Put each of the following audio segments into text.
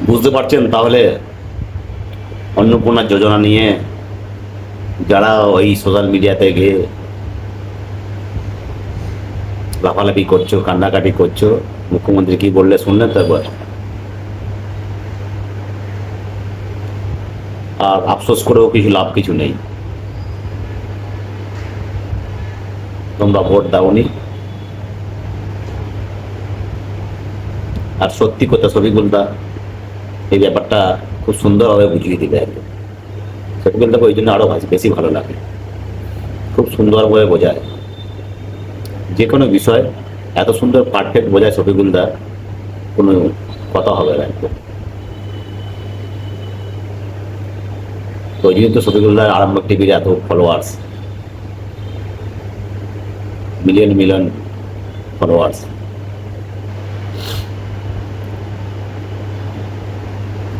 বুঝতে পারছেন তাহলে অন্নপূর্ণা যোজনা নিয়ে যারা ওই সোশ্যাল মিডিয়াতে গিয়ে লাফালাফি করছো, কান্নাকাটি করছো, মুখ্যমন্ত্রী কি বললে শুনলেন তো একবার। আর আফসোস করেও কিছু নেই। তোমরা ভোট দাওনি। আর সত্যি কথা শফিকুলদা এই ব্যাপারটা খুব সুন্দরভাবে বুঝিয়ে দিবে একদম। শফিকুলদাকে ওই জন্য আরো বেশি ভালো লাগে, খুব সুন্দরভাবে বোঝায় যে কোনো বিষয়, এত সুন্দর পারফেক্ট বোঝায় শফিকুলদা, কোনো কথা হবে না একদম। তো ওই জন্য তো শফিকুলদার আরামবাগ টিভির এত ফলোয়ার্স, মিলিয়ন মিলিয়ন ফলোয়ার্স।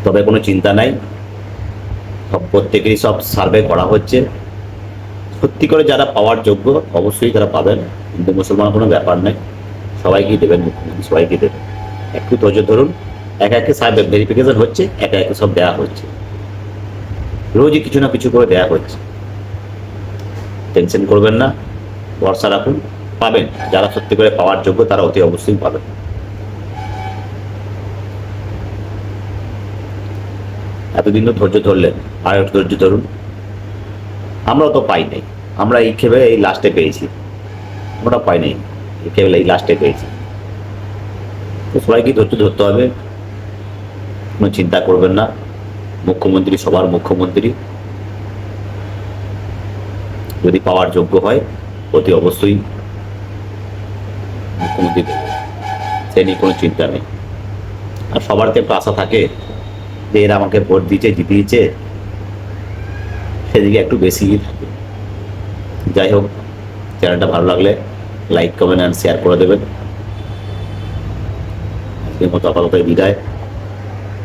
তবে কোনো চিন্তা নাই, প্রত্যেকেরই সব সার্ভে করা হচ্ছে। সত্যি করে যারা পাওয়ার যোগ্য অবশ্যই তারা পাবেন, হিন্দু মুসলমান কোনো ব্যাপার নেই, সবাইকেই দেবেন মুখ্যমন্ত্রী, সবাইকে দেবেন। একটু ধৈর্য ধরুন, একে একে সার্ভে ভেরিফিকেশন হচ্ছে, একে একে সব দেওয়া হচ্ছে, রোজই কিছু না কিছু করে দেওয়া হচ্ছে। টেনশন করবেন না, ভরসা রাখুন, পাবেন। যারা সত্যি করে পাওয়ার যোগ্য তারা অতি অবশ্যই পাবেন। এতদিন তো ধৈর্য ধরলেন, আর একটু ধৈর্য ধরুন। আমরাও তো পাই নাই, আমরা এই খেবে এই লাস্টে পেয়েছি, আমরা পাই নাই, এই খেবে এই লাস্টে পেয়েছি। তো সবাইকে ধৈর্য ধরতে হবে, কোনো চিন্তা করবেন না। মুখ্যমন্ত্রী সবার মুখ্যমন্ত্রী, যদি পাওয়ার যোগ্য হয় অতি অবশ্যই মুখ্যমন্ত্রী দেবে, সে নিয়ে কোনো চিন্তা নেই। আর সবার তো একটু আশা থাকে যে এরা আমাকে ভোট দিয়েছে, জিতিয়েছে, সেদিকে একটু বেশি থাকে। যাই হোক, চ্যানেলটা ভালো লাগলে লাইক, কমেন্ট অ্যান্ড শেয়ার করে দেবেন। আজকের মতো আপাতত বিদায়।